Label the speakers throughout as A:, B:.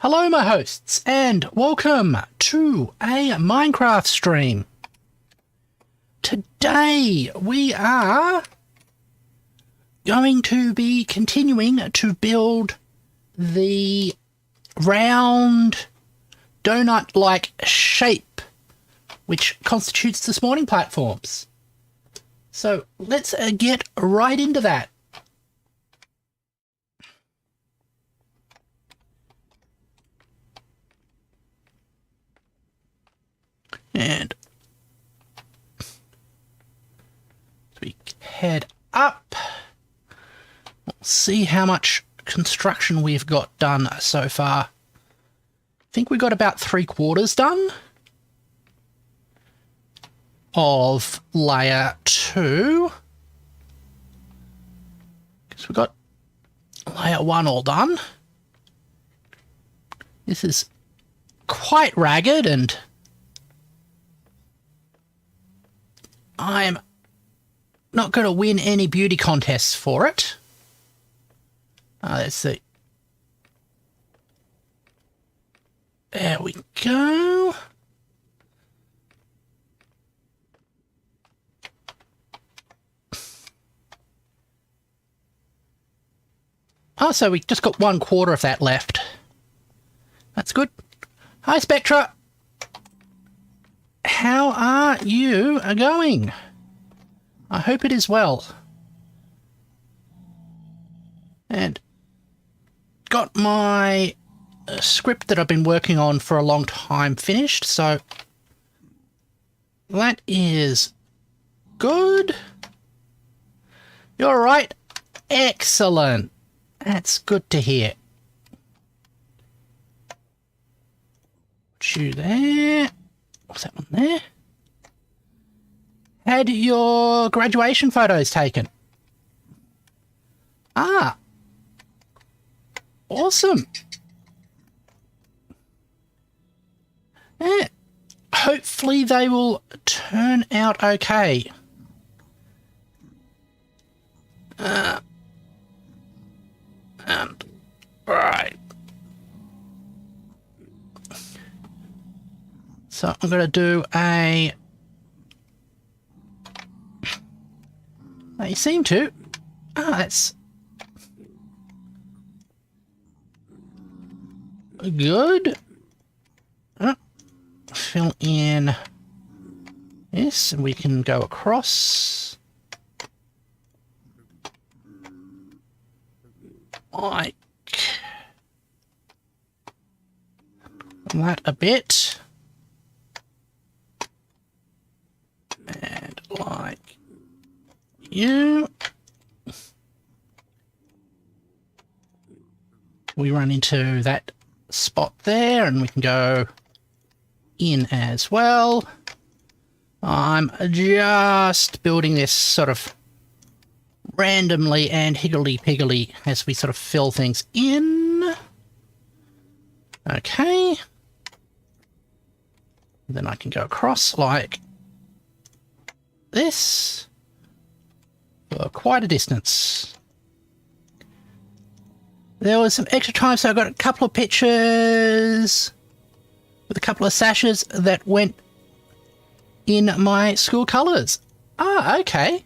A: Hello my hosts and welcome to a Minecraft stream. Today we are going to be continuing to build the round donut-like shape which constitutes the spawning platforms. So let's get right into that. And we head up. We'll see how much construction we've got done so far. I think we got about 3/4 done of layer 2. Because we got layer 1 all done. This is quite ragged and I'm not going to win any beauty contests for it. Let's see. There we go. Oh, so we just got 1/4 of that left. That's good. Hi, Spectra. How are you going? I hope it is well. And got my script that I've been working on for a long time finished, so that is good. You're right. Excellent. That's good to hear. Put you there. What's that one there? Had your graduation photos taken? Ah. Awesome. Yeah. Hopefully they will turn out okay. And right. So I'm going to do a... They seem to. Ah, that's good. Fill in this and we can go across. Like that a bit. And like you. We run into that spot there and we can go in as well. I'm just building this sort of randomly and higgledy-piggledy as we sort of fill things in. Okay. Then I can go across like this for quite a distance. There was some extra time, so I got a couple of pictures with a couple of sashes that went in my school colours. Ah, okay.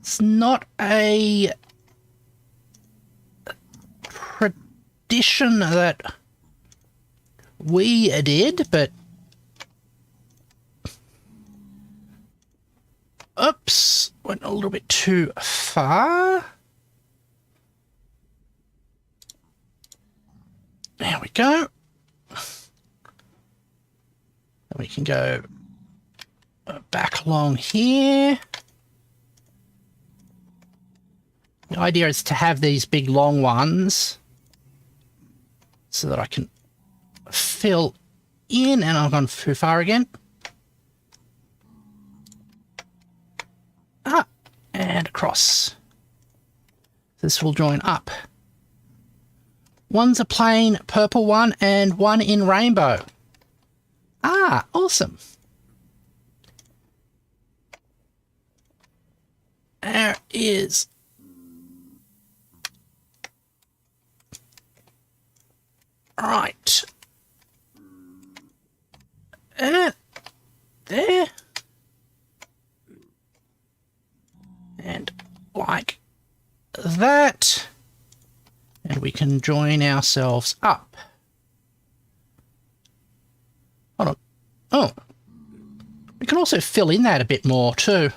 A: It's not a tradition that we did, but oops, went a little bit too far. There we go. We can go back along here. The idea is to have these big long ones so that I can fill in, and I've gone too far again. Ah, and across. This will join up. One's a plain purple one and one in rainbow. Ah, awesome. There is Right. There. And like that. And we can join ourselves up. Hold on. Oh. We can also fill in that a bit more too.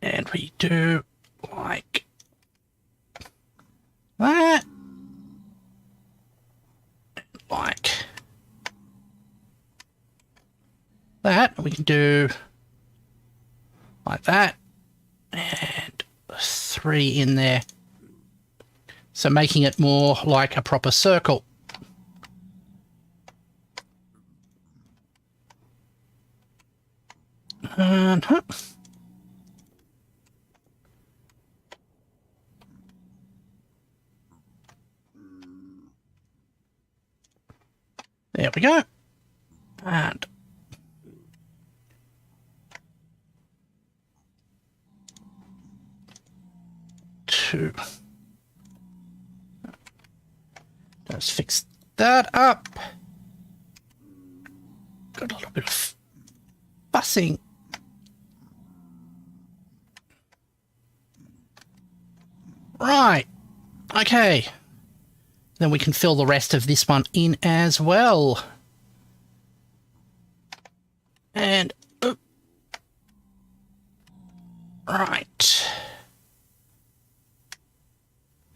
A: And we do like that. Like that. We can do like that. And 3 in there. So making it more like a proper circle. And there we go. And 2. Let's fix that up. Got a little bit of fussing. Right. Okay. Then we can fill the rest of this one in as well. And right.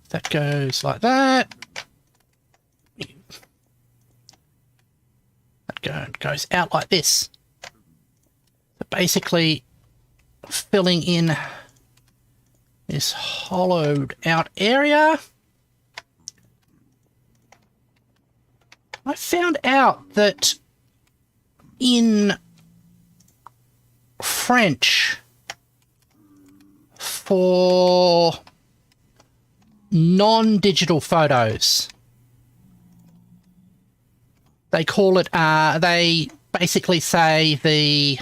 A: That goes like that. That goes out like this. So basically filling in this hollowed out area. I found out that in French, for non-digital photos, they call it, they basically say the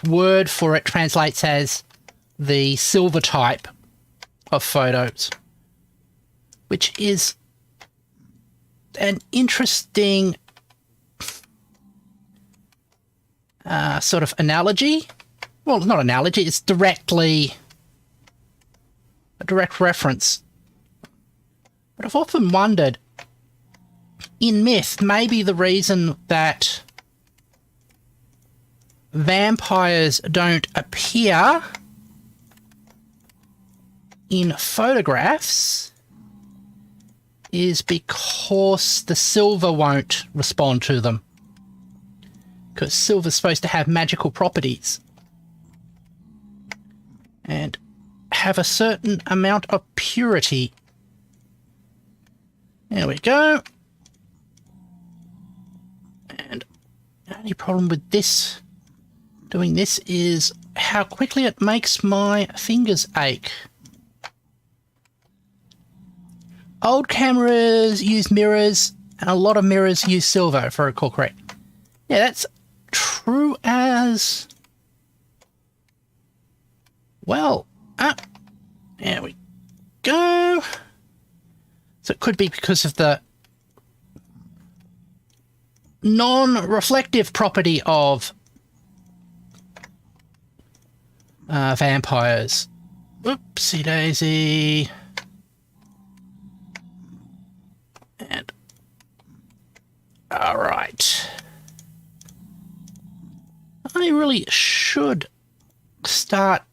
A: word for it translates as the silver type of photos, which is an interesting sort of analogy. Well, not analogy, it's directly a direct reference. But I've often wondered, in myth, maybe the reason that vampires don't appear in photographs is because the silver won't respond to them. Because silver's supposed to have magical properties and have a certain amount of purity. There we go. And the only problem with this, doing this, is how quickly it makes my fingers ache. Old cameras use mirrors, and a lot of mirrors use silver, if I recall correct. Yeah, that's true as well. There we go. So it could be because of the non-reflective property of vampires. Oopsie daisy. And all right. I really should start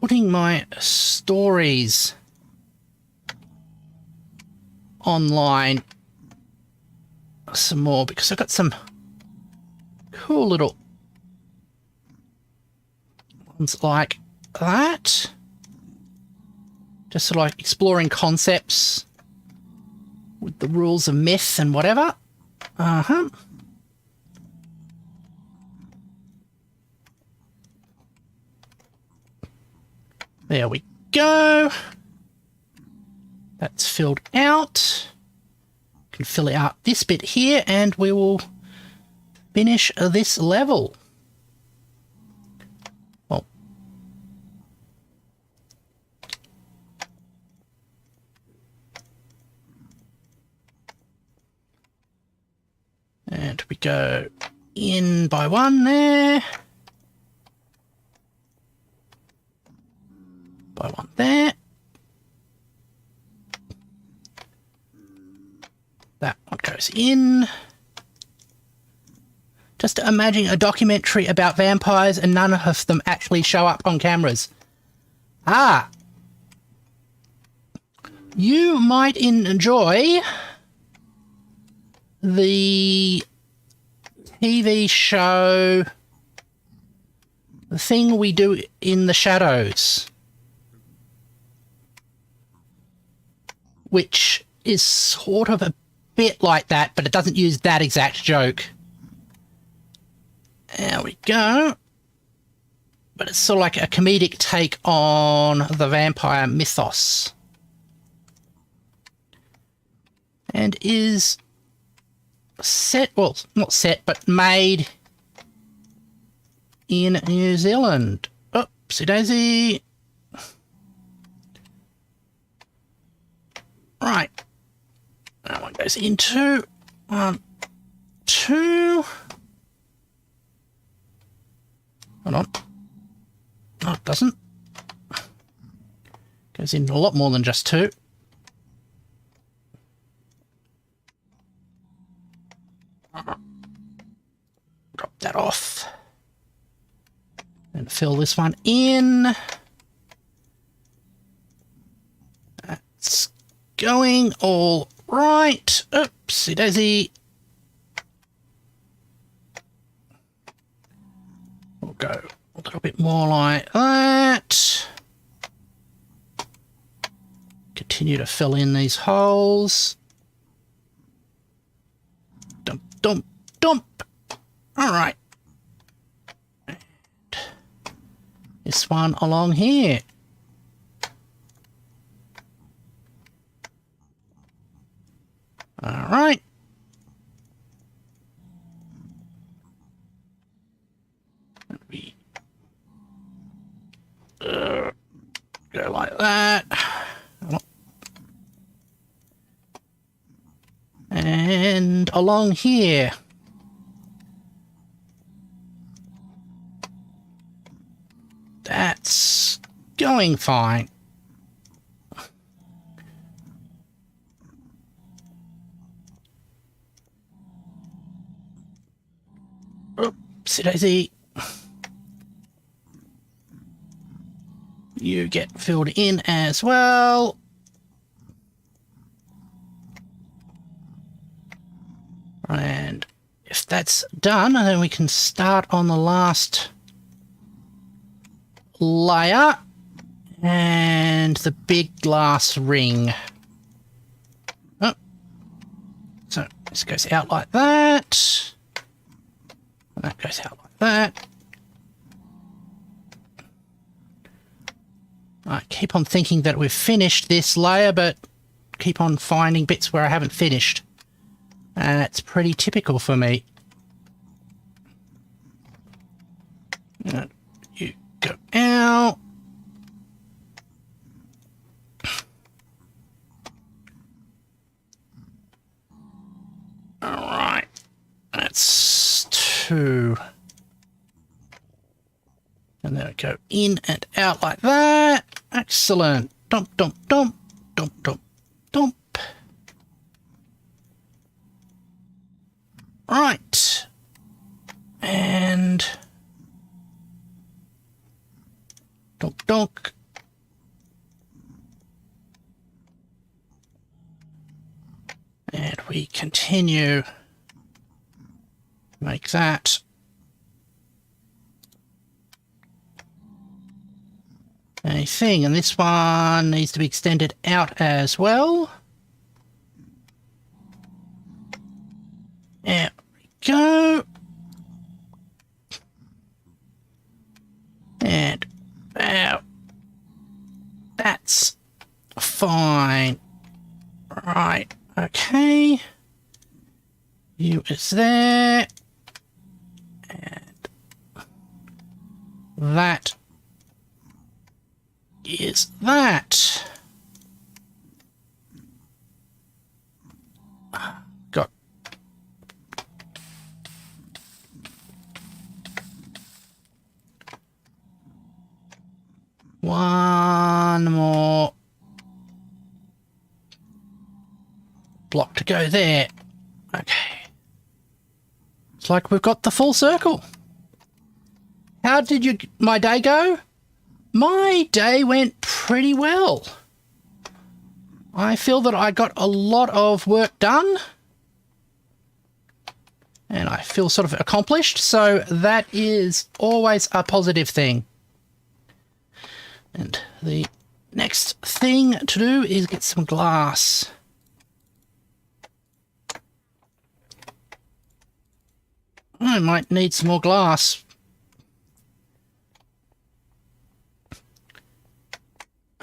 A: putting my stories online some more, because I've got some cool little ones like that. Just sort of like exploring concepts with the rules of myth and whatever. There we go. That's filled out. Can fill out this bit here and we will finish this level. Well, and we go in by one there. By one there. That one goes in. Just imagine a documentary about vampires and none of them actually show up on cameras. Ah! You might enjoy the TV show The Thing We Do in the Shadows, which is sort of a bit like that, but it doesn't use that exact joke. There we go. But it's sort of like a comedic take on the vampire mythos. And is set, well, not set, but made in New Zealand. Oopsie daisy. Right. That one goes into 1, 2. Hold on. No, it doesn't. Goes in a lot more than just 2. Drop that off. And fill this one in. That's going all right. Oopsie daisy. We'll go a little bit more like that. Continue to fill in these holes. Dump, dump, dump. All right. And this one along here. All right. We go like that. And along here. That's going fine. Oopsie daisy. You get filled in as well. And if that's done, then we can start on the last layer and the big glass ring. Oh. So this goes out like that. And that goes out like that. I keep on thinking that we've finished this layer, but keep on finding bits where I haven't finished. And that's pretty typical for me. You go out. All right. That's 2. And then we go in and out like that. Excellent. Dump, dump, dump, dump, dump, dump. Right. And donk donk. And we continue. Make that. A thing, and this one needs to be extended out as well. There we go. And out. That's fine. Right, okay. You is there. And that is that. Got one more block to go there. Okay. It's like we've got the full circle. How did my day go? My day went pretty well. I feel that I got a lot of work done. And I feel sort of accomplished, so that is always a positive thing. And the next thing to do is get some glass. I might need some more glass.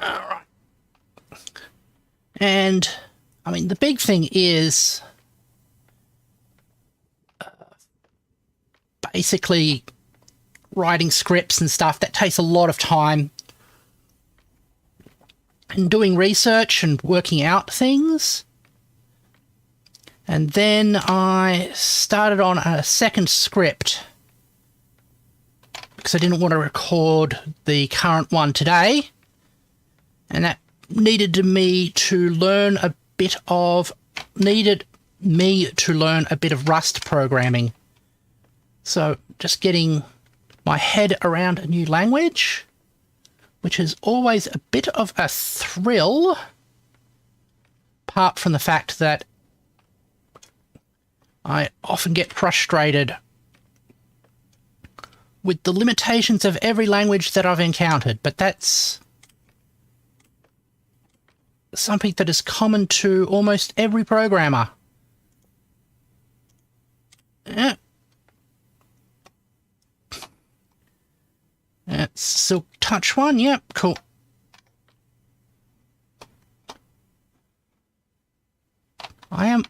A: Alright. And, I mean, the big thing is basically writing scripts and stuff. That takes a lot of time. And doing research and working out things. And then I started on a second script because I didn't want to record the current one today. And that needed me to learn a bit of Rust programming. So just getting my head around a new language, which is always a bit of a thrill, apart from the fact that I often get frustrated with the limitations of every language that I've encountered, but that's something that is common to almost every programmer. Yeah. That's Silk Touch one. Yep, cool. I am...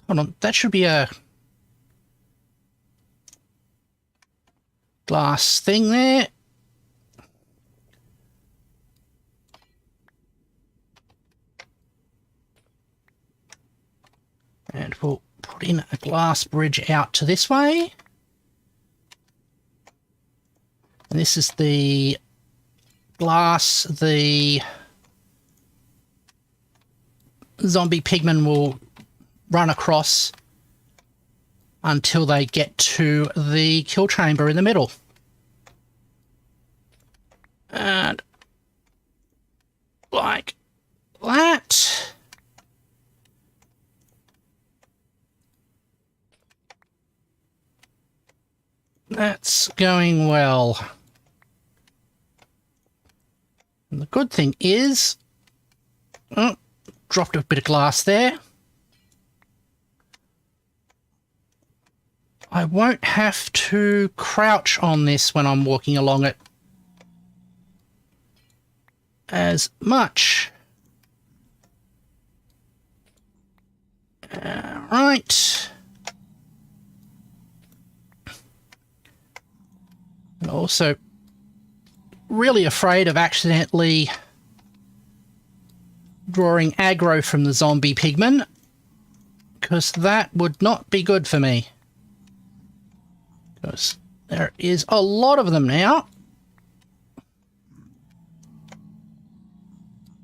A: Hold on, that should be a glass thing there. And we'll put in a glass bridge out to this way. And this is the glass the zombie pigmen will run across until they get to the kill chamber in the middle. And like that. That's going well. And the good thing is, oh, dropped a bit of glass there. I won't have to crouch on this when I'm walking along it as much. Right. And also really afraid of accidentally drawing aggro from the zombie pigmen, because that would not be good for me. Because there is a lot of them now.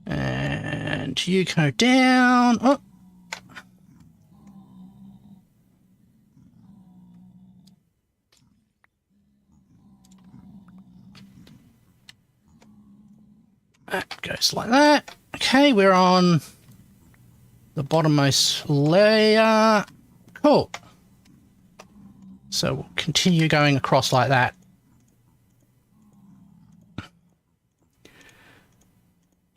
A: And you go down. Oh. That goes like that. Okay, we're on the bottommost layer. Cool. So we'll continue going across like that.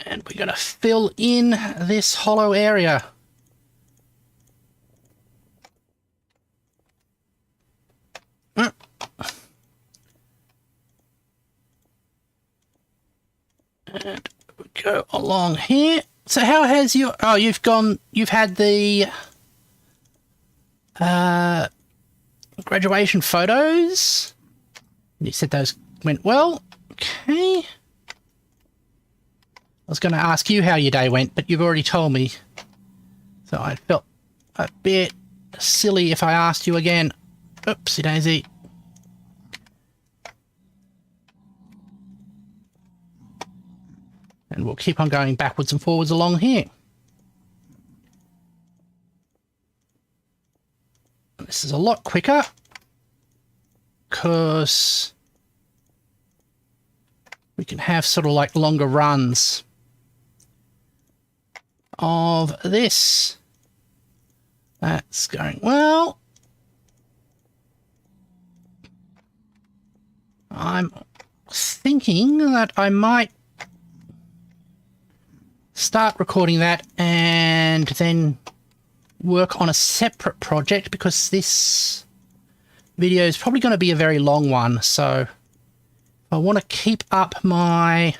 A: And we're going to fill in this hollow area. And go along here. So how has you... Oh, you've had the graduation photos. You said those went well. Okay. I was going to ask you how your day went, but you've already told me. So I felt a bit silly if I asked you again. Oopsie daisy. And we'll keep on going backwards and forwards along here. This is a lot quicker because we can have sort of like longer runs of this. That's going well. I'm thinking that I might start recording that and then work on a separate project, because this video is probably going to be a very long one. So if I want to keep up my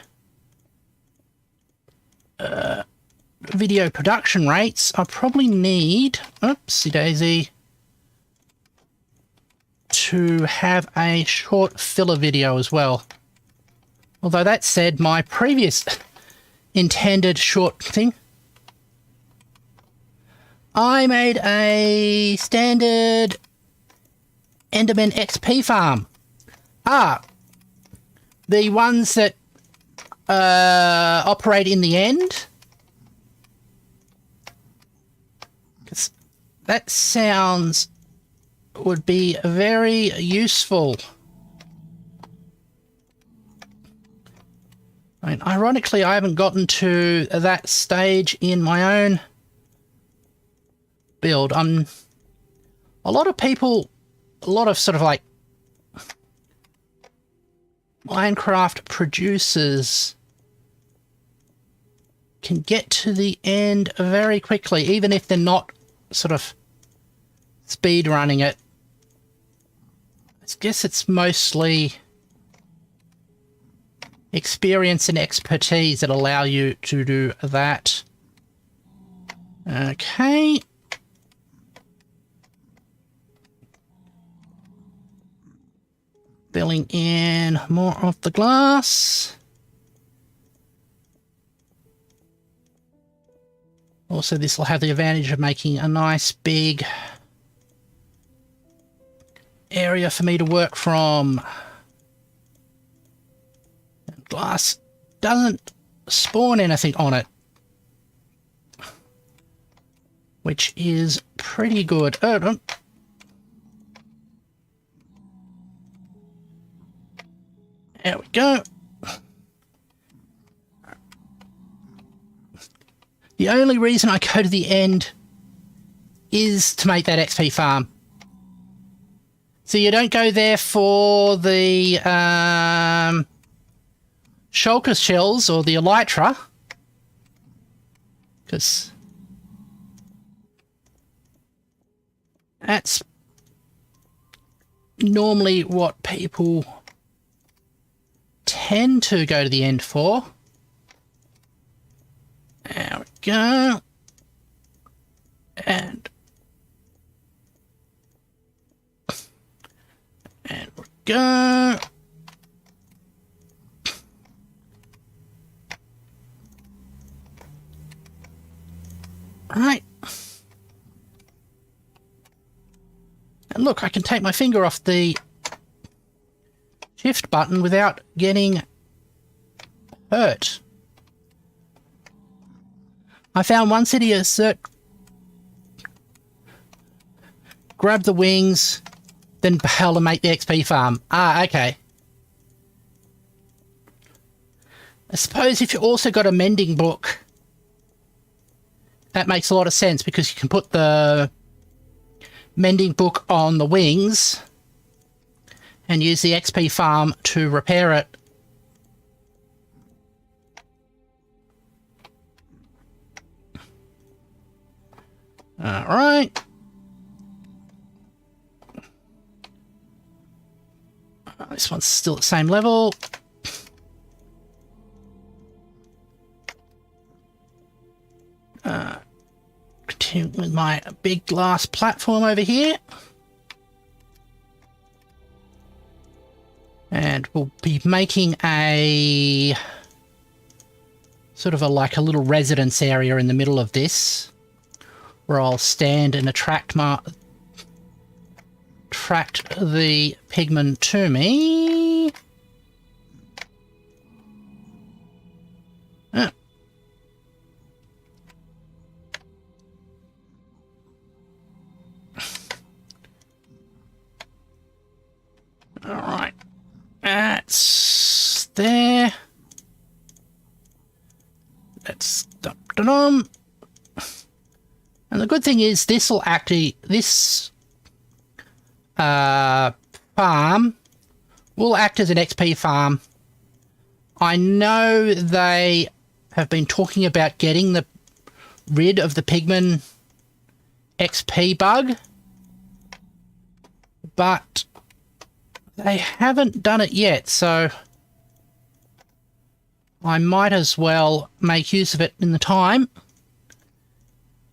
A: video production rates, I probably need, oopsie daisy, to have a short filler video as well. Although that said, my previous intended short thing, I made a standard Enderman XP farm. The ones that operate in the end. 'Cause that sounds would be very useful. I mean, ironically, I haven't gotten to that stage in my own build. A lot of people, a lot of sort of like Minecraft producers can get to the end very quickly, even if they're not sort of speed running it. I guess it's mostly experience and expertise that allow you to do that. Okay. Filling in more of the glass. Also, this will have the advantage of making a nice big area for me to work from. Glass doesn't spawn anything on it, which is pretty good. Oh, there we go. The only reason I go to the end is to make that XP farm. So you don't go there for the shulker shells or the elytra, because that's normally what people tend to go to the end for. There we go. And we go. Right. And look, I can take my finger off the shift button without getting hurt. I found one city that grab the wings, then bail to make the XP farm. Ah, okay. I suppose if you also got a mending book, that makes a lot of sense, because you can put the mending book on the wings and use the XP farm to repair it. Alright. This one's still at the same level. Continue with my big glass platform over here. And we'll be making a sort of like a little residence area in the middle of this, where I'll stand and attract the pigmen to me. All right, that's there. That's dum-dum-dum. And the good thing is this will actually, this farm will act as an XP farm. I know they have been talking about getting rid of the pigman XP bug, but they haven't done it yet, so I might as well make use of it in the time.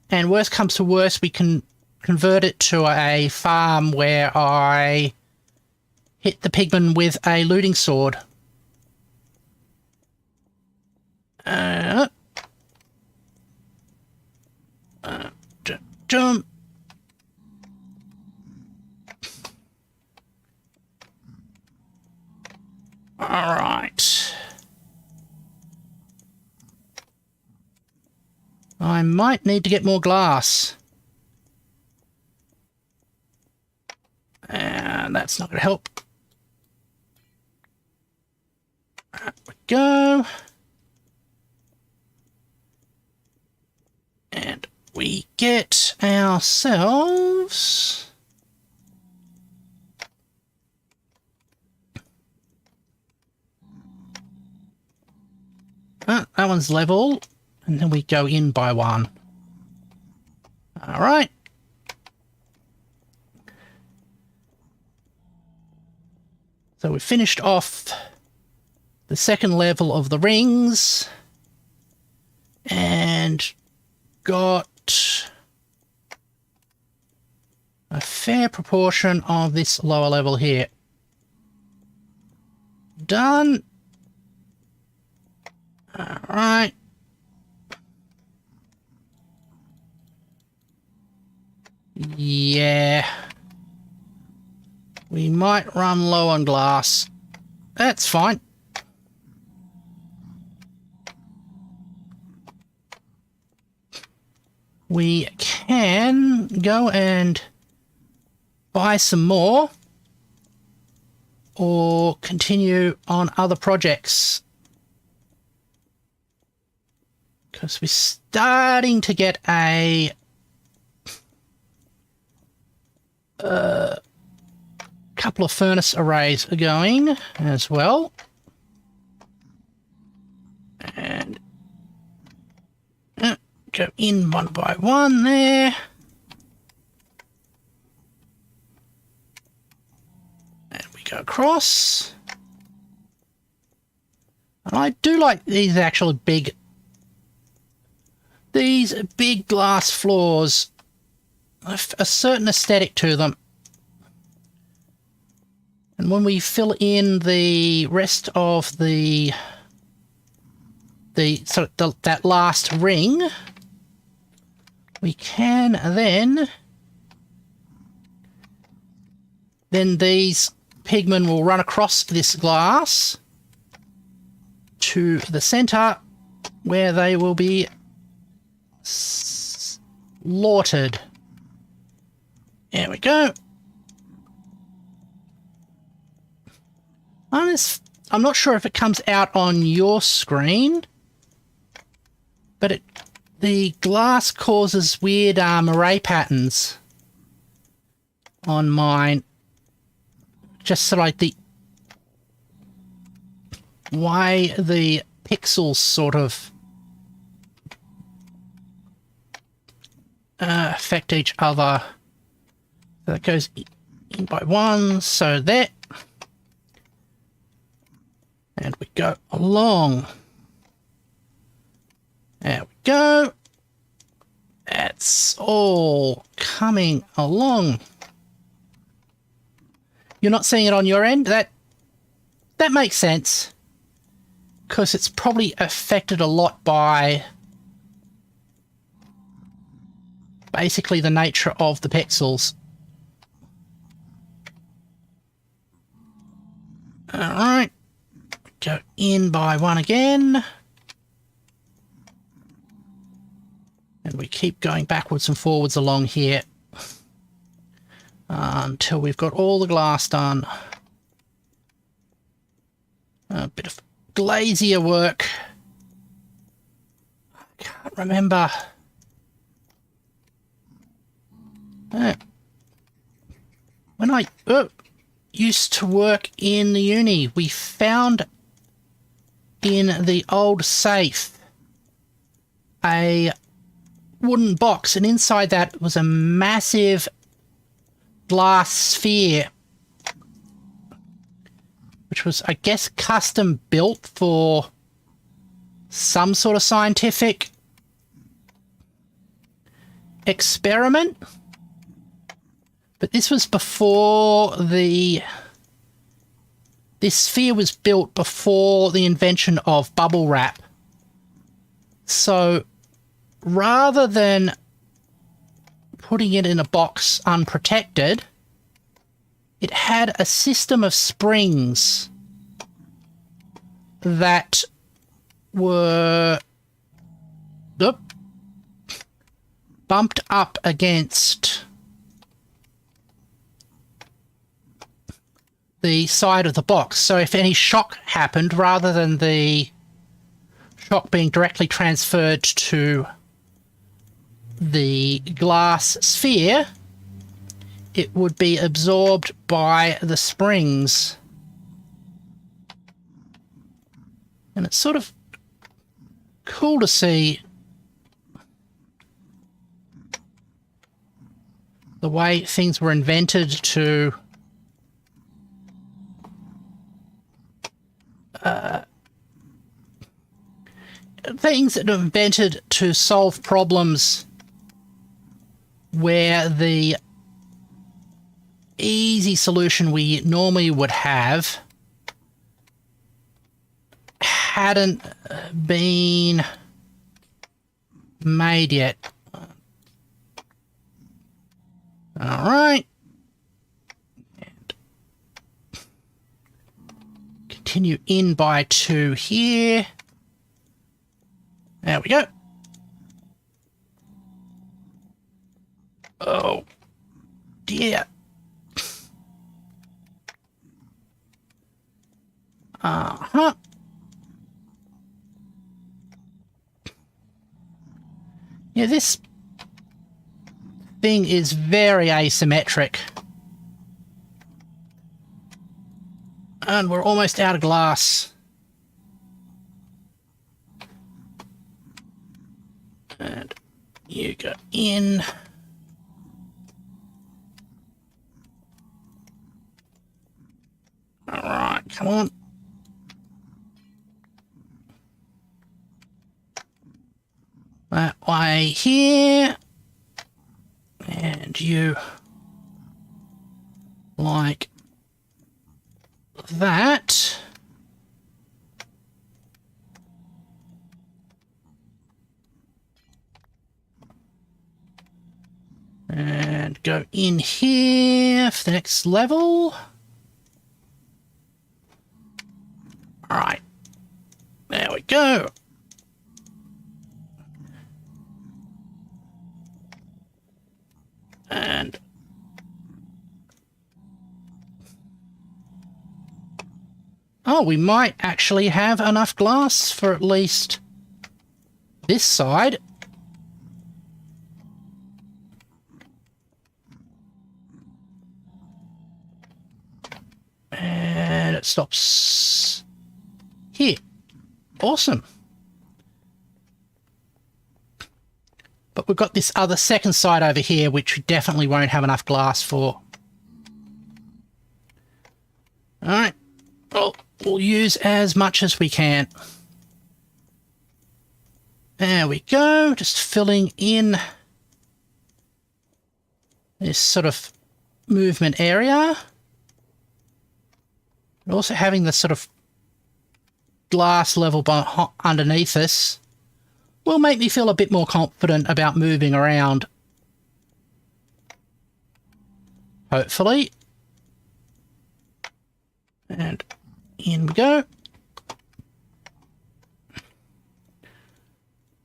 A: And worst comes to worst, we can convert it to a farm where I hit the pigman with a looting sword. Jump. All right. I might need to get more glass. And that's not going to help. There we go. And we get ourselves... that one's level. And then we go in by one. All right. So we finished off the second level of the rings and got a fair proportion of this lower level here. Done. All right. Yeah. We might run low on glass. That's fine. We can go and buy some more or continue on other projects, because we're starting to get a couple of furnace arrays going as well. And go in one by one there. And we go across. And I do like these actual big glass floors. A certain aesthetic to them. And when we fill in the rest of that last ring, we can then these pigmen will run across this glass to the center, where they will be slaughtered. There we go. I'm not sure if it comes out on your screen, but the glass causes weird array patterns on mine. Just so like the way the pixels sort of affect each other. So that goes in by one, so there. And we go along. There we go. it's all coming along. You're not seeing it on your end? That makes sense. Because it's probably affected a lot by basically the nature of the pixels. Alright. Go in by one again. And we keep going backwards and forwards along here until we've got all the glass done. A bit of glazier work. I can't remember. When I used to work in the uni, we found in the old safe a wooden box, and inside that was a massive glass sphere, which was, I guess, custom built for some sort of scientific experiment. But this was before this sphere was built before the invention of bubble wrap. So rather than putting it in a box unprotected, it had a system of springs that were bumped up against the side of the box. So if any shock happened, rather than the shock being directly transferred to the glass sphere, it would be absorbed by the springs. And it's sort of cool to see the way things were invented to solve problems where the easy solution we normally would have hadn't been made yet. All right. And continue in by 2 here. There we go. Oh, dear. Uh-huh. Yeah, this thing is very asymmetric. And we're almost out of glass. And you go in. All right, come on. That way here. And you like that. And go in here for the next level. All right. There we go. And oh, we might actually have enough glass for at least this side. And it stops here. Awesome. But we've got this other second side over here, which we definitely won't have enough glass for. All right. Well, we'll use as much as we can. There we go. Just filling in this sort of movement area. And also having the sort of glass level underneath us will make me feel a bit more confident about moving around. Hopefully. And in we go.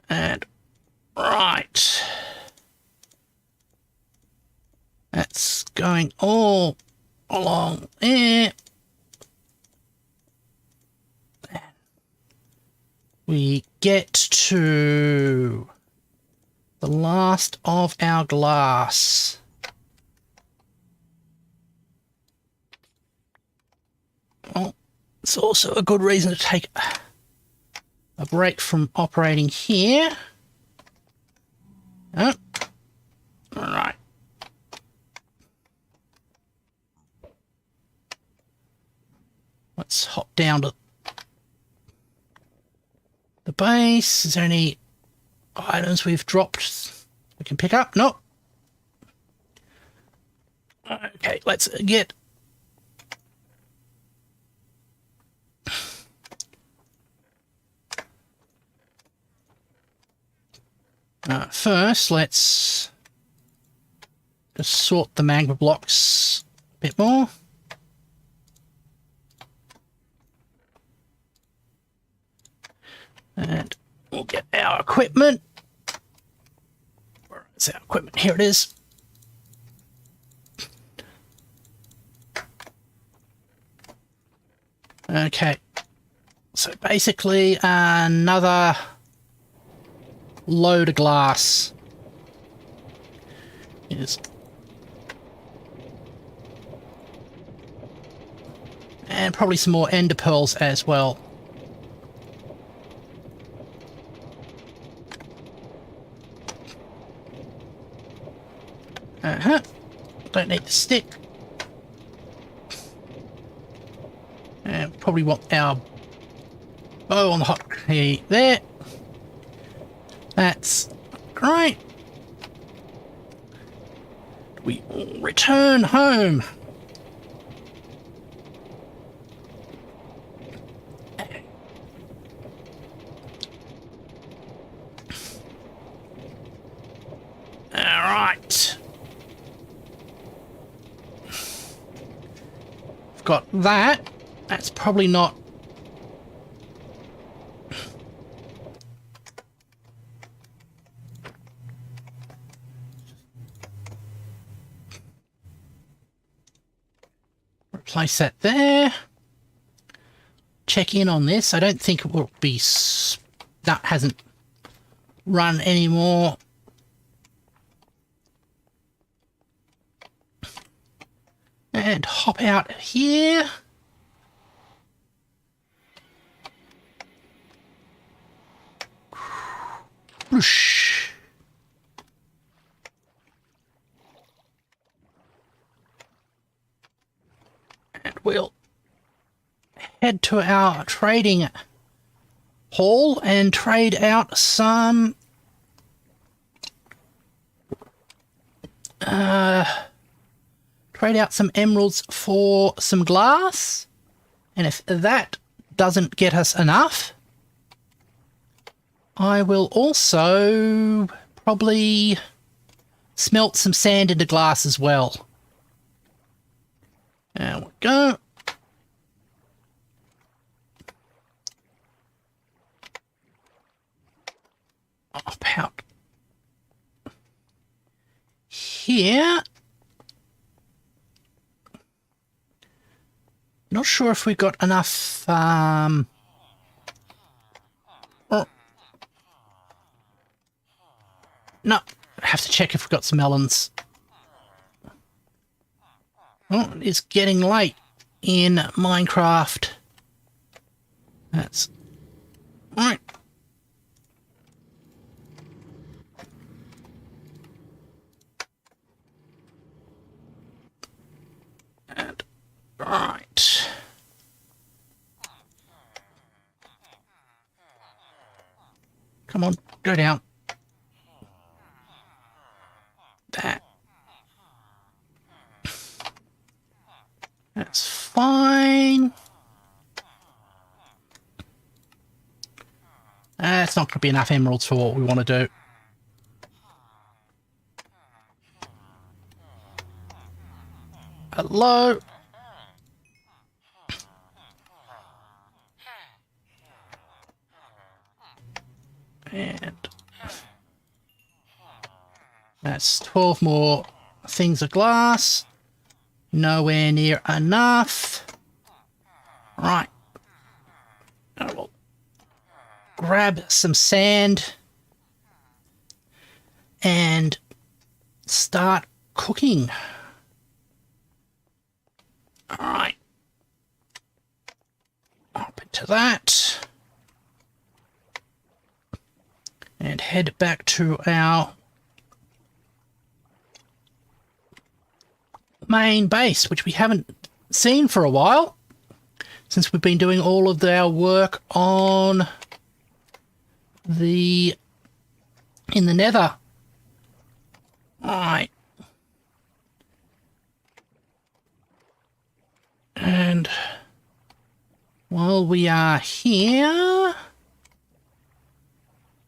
A: And right. That's going all along there. We get to the last of our glass. Well, it's also a good reason to take a break from operating here. Oh, all right. Let's hop down to the base. Is there any items we've dropped we can pick up? Nope. Okay, let's get... first, let's just sort the magma blocks a bit more. And we'll get our equipment. Where is our equipment? Here it is. Okay. So basically another load of glass. Yes. And probably some more ender pearls as well. Don't need the stick. And probably want our bow on the hotkey there. That's great. We return home. Alright. I've got that. That's probably not... Replace that there. Check in on this. I don't think it will be... That hasn't run anymore. And hop out here. Whoosh. And we'll head to our trading hall and trade out some emeralds for some glass. And if that doesn't get us enough, I will also probably smelt some sand into glass as well. There we go. Up out here. Not sure if we got enough oh. No, I have to check if we've got some melons. Oh, it's getting late in Minecraft. That's right. And right. Come on, go down. That. fine. It's not going to be enough emeralds for what we want to do. Hello. And that's 12 more things of glass. Nowhere near enough. Right. I will grab some sand and start cooking. Alright. Up into that. And head back to our main base, which we haven't seen for a while, since we've been doing all of our work on in the nether. Alright. And while we are here,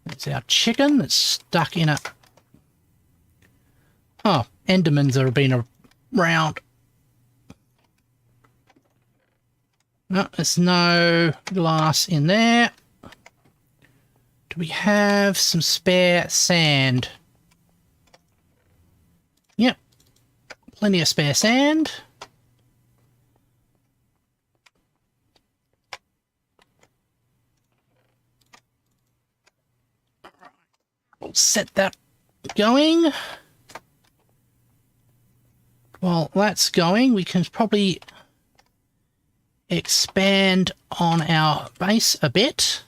A: it's our chicken that's stuck in a... Oh, Endermans have been around. No, there's no glass in there. Do we have some spare sand? Yep. Plenty of spare sand. We'll set that going. While that's going, we can probably expand on our base a bit.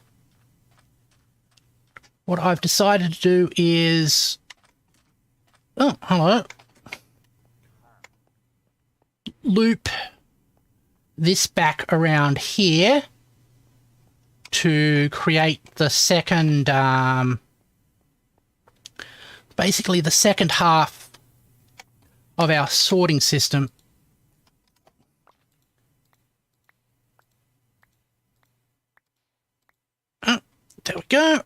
A: What I've decided to do is... Oh, hello. Loop this back around here to create the second... basically the second half of our sorting system. Oh, there we go.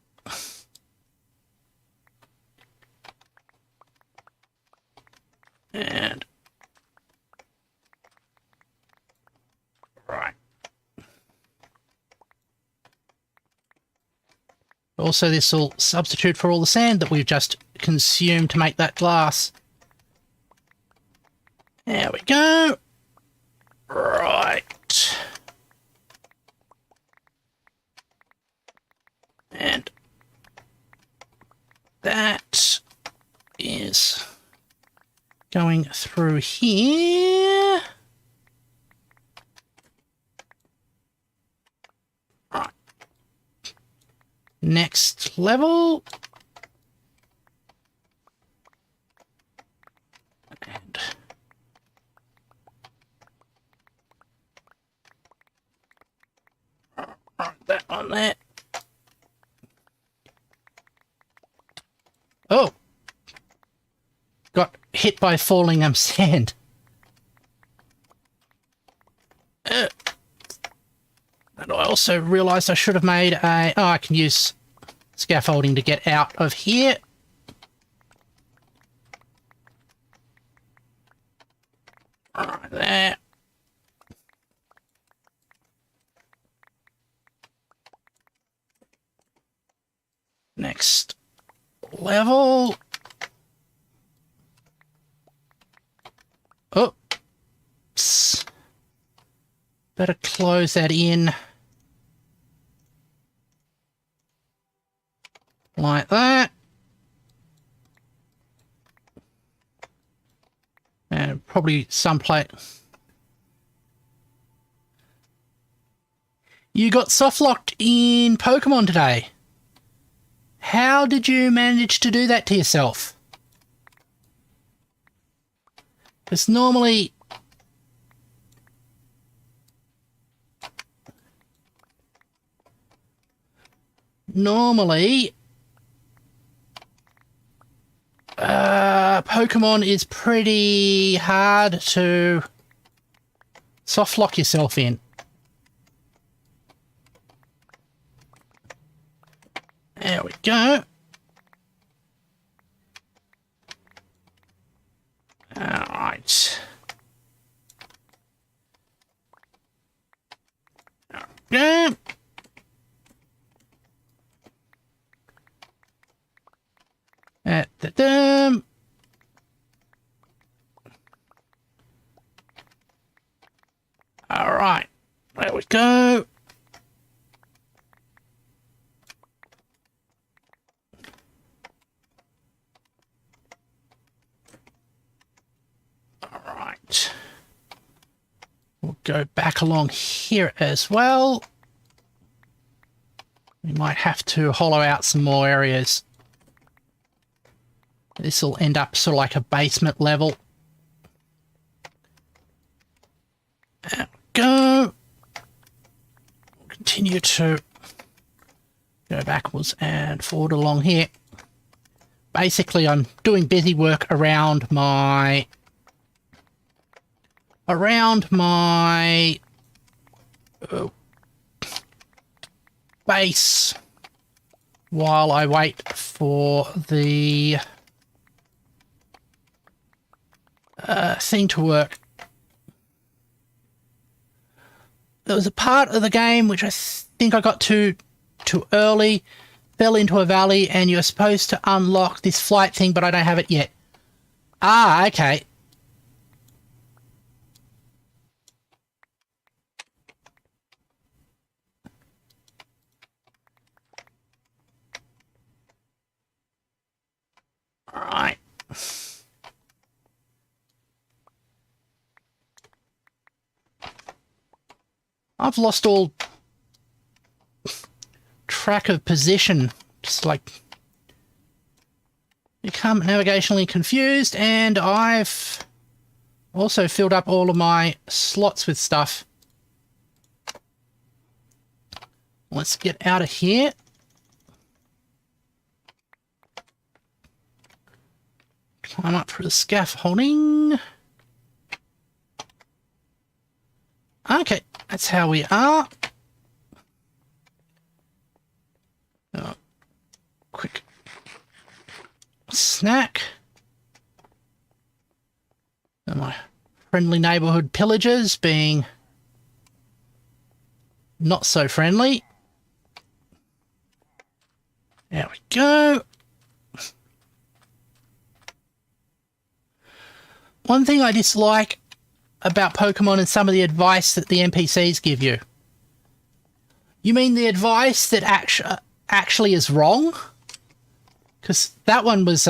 A: And right. Also, this will substitute for all the sand that we've just consumed to make that glass. There we go. Right. And that is going through here. Right. Next level. And right, that one there. Oh, got hit by falling sand. And I also realised I should have made a... Oh, I can use scaffolding to get out of here. Right there. Next level. Oops. Better close that in. Like that. And probably someplace. You got soft locked in Pokemon today. How did you manage to do that to yourself? Because normally... Pokemon is pretty hard to Soft lock yourself in. There we go. Alright. Yeah. Alright. There we go. Alright. We'll go back along here as well. We might have to hollow out some more areas. This will end up sort of like a basement level. There we go. Continue to go backwards and forward along here. Basically, I'm doing busy work around my base while I wait for the thing to work. There was a part of the game which I think I got to too early, fell into a valley, and you're supposed to unlock this flight thing, but I don't have it yet. Ah, okay. All right. I've lost all track of position. Just like become navigationally confused, and I've also filled up all of my slots with stuff. Let's get out of here. Climb up through the scaffolding. Okay, that's how we are. Quick snack. And my friendly neighborhood pillagers being not so friendly. There we go. One thing I dislike about Pokemon and some of the advice that the NPCs give you. You mean the advice that actually is wrong? Because that one was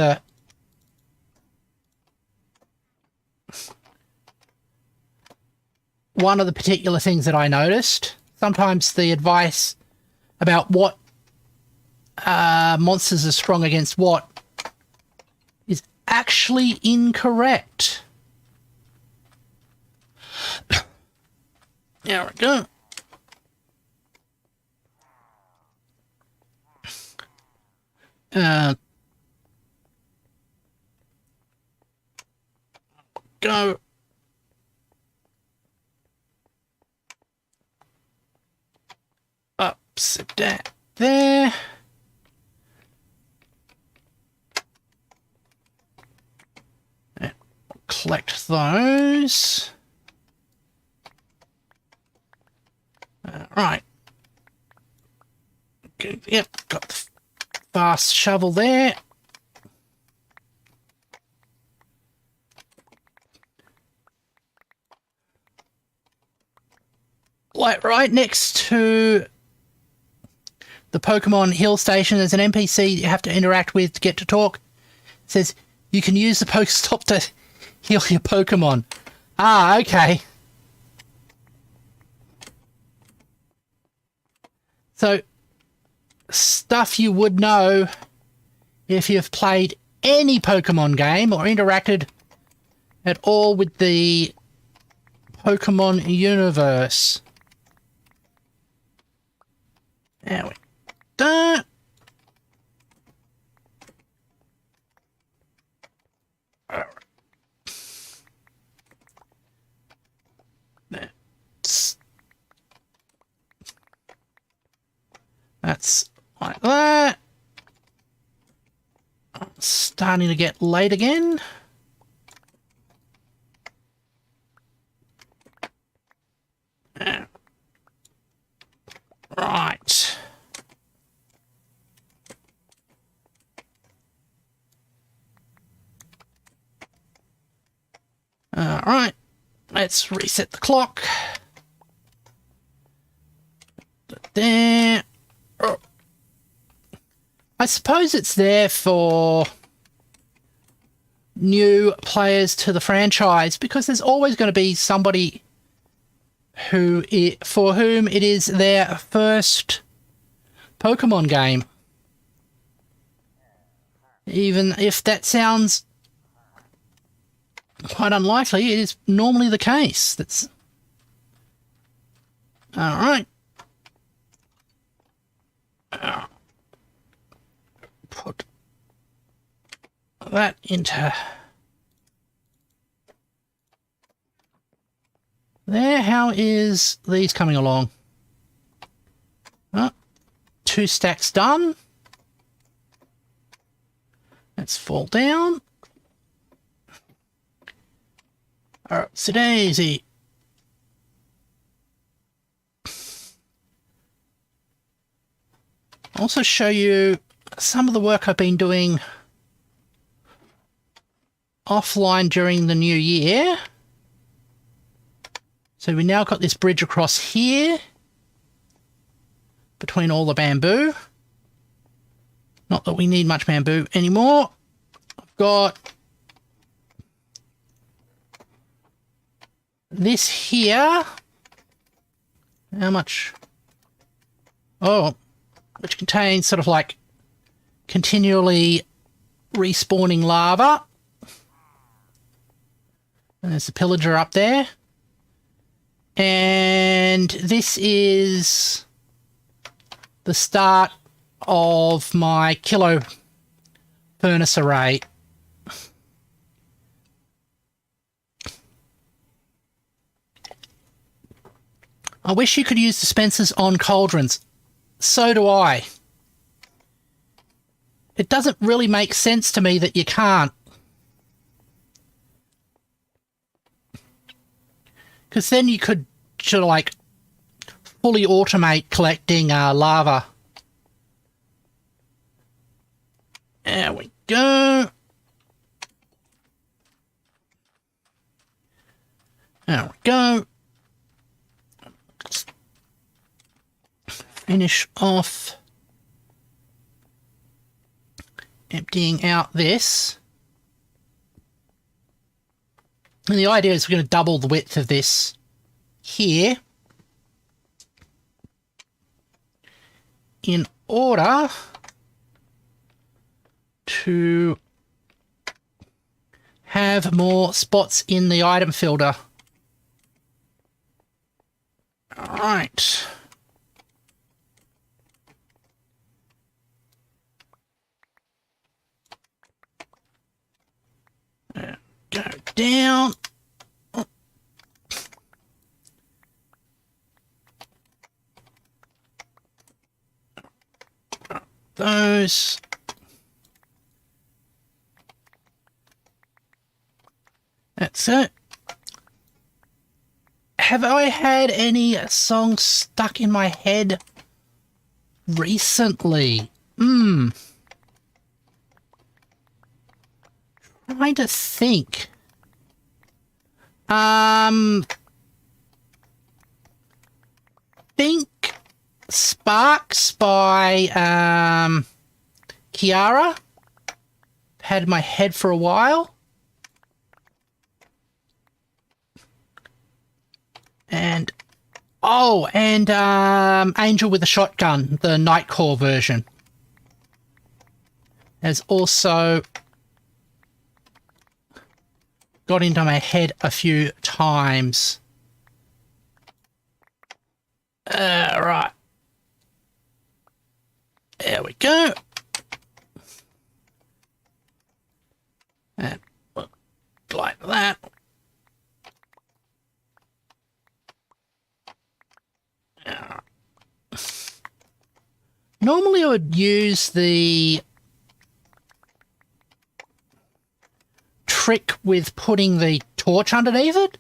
A: one of the particular things that I noticed. Sometimes the advice about what monsters are strong against what is actually incorrect. There we go. Go. Up, sit down there. And collect those. Right. Good. Yep, got the fast shovel there. Like right next to the Pokemon Hill Station, there's an NPC you have to interact with to get to talk. It says you can use the Pokestop to heal your Pokemon. Ah, okay. So, stuff you would know if you've played any Pokemon game or interacted at all with the Pokemon universe. There we go. That's like that. Starting to get late again. Right. All right. Let's reset the clock. There. Oh. I suppose it's there for new players to the franchise because there's always going to be somebody for whom it is their first Pokemon game. Even if that sounds quite unlikely, it is normally the case. That's all right. Put that into there. How is these coming along? Oh, 2 stacks done. Let's fall down. All right, sit easy. I'll also show you some of the work I've been doing offline during the new year. So we now got this bridge across here between all the bamboo. Not that we need much bamboo anymore. I've got this here. How much? Oh, which contains sort of like continually respawning lava. And there's the pillager up there. And this is the start of my kilo furnace array. I wish you could use dispensers on cauldrons. So do I. It doesn't really make sense to me that you can't. Because then you could sort of like fully automate collecting lava. There we go. There we go. Just finish off emptying out this. And the idea is we're going to double the width of this here in order to have more spots in the item filter. All right. Go down. Those. That's it. Have I had any songs stuck in my head recently? Trying to think. Think Sparks by Kiara. Had in my head for a while. And Angel with a Shotgun, the Nightcore version, has also got into my head a few times. Right. There we go. And like that. would use the trick with putting the torch underneath it,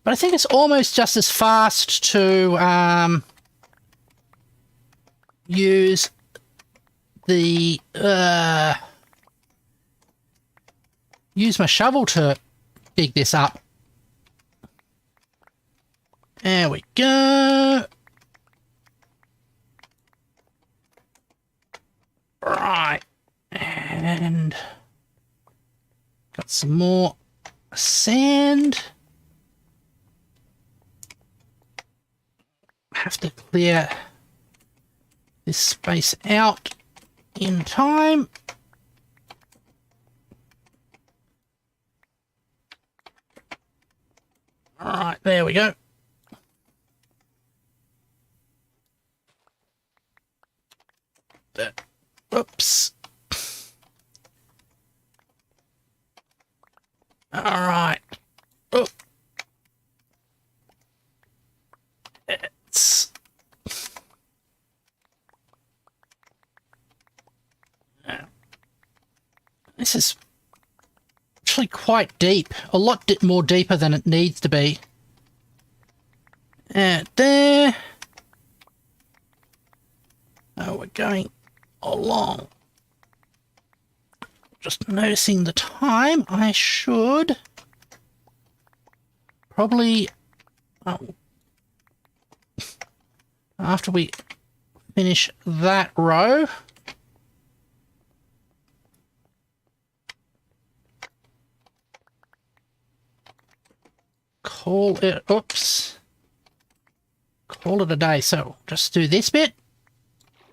A: but I think it's almost just as fast to use the use my shovel to dig this up. There we go. Right, and got some more sand. Have to clear this space out in time. All right, there we go. Oops. All right. Oh. This is actually quite deep. A lot more deeper than it needs to be. And there. Oh, we're going along. Just noticing the time. I should probably, after we finish that row, call it a day. So just do this bit.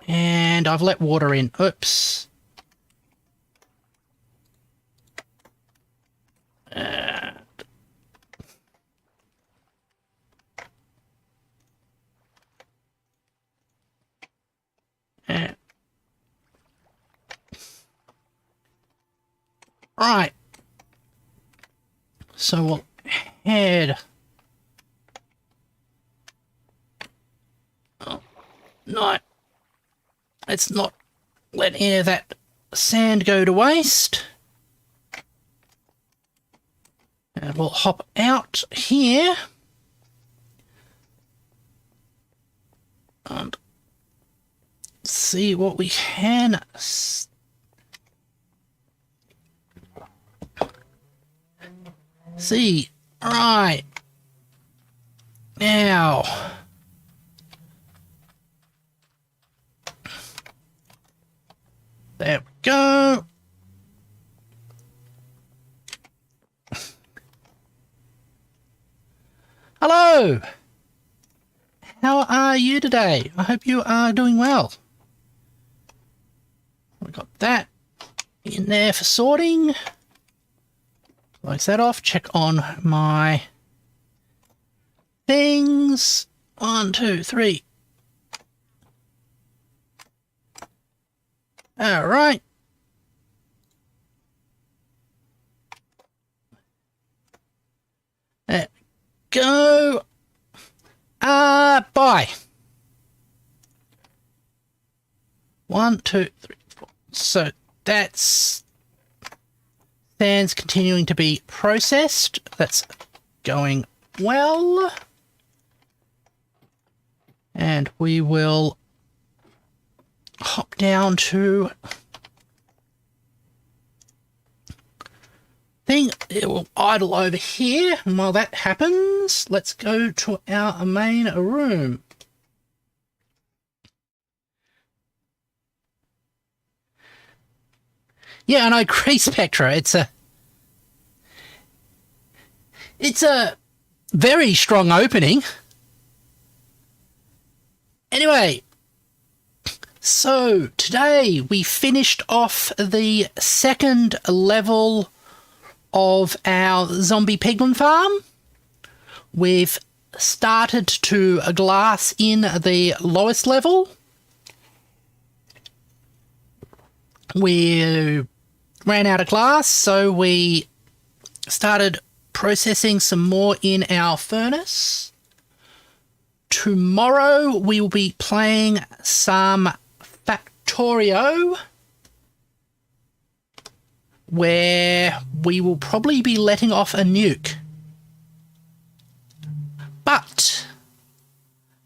A: And I've let water in. Oops. Right. So we'll head. Oh, no. Let's not let any of that sand go to waste. And we'll hop out here. And see what we can see. Right. Now. There we go. Hello. How are you today? I hope you are doing well. We've got that in there for sorting. Close that off. Check on my things. 1, 2, 3. All right. There we go. Bye. 1, 2, 3, 4. So that's sand's continuing to be processed. That's going well. And we will hop down to thing. It will idle over here, and while that happens, let's go to our main room. Yeah, and I agree, Spectra. It's a very strong opening. Anyway, so today we finished off the second level of our zombie piglin farm. We've started to glass in the lowest level. We ran out of glass, so we started processing some more in our furnace. Tomorrow we will be playing some tutorial where we will probably be letting off a nuke. But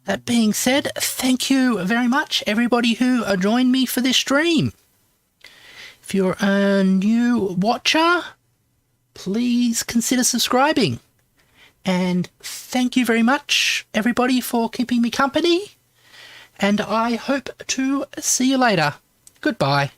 A: that being said, thank you very much, everybody who joined me for this stream. If you're a new watcher, please consider subscribing. And thank you very much, everybody, for keeping me company. And I hope to see you later. Goodbye.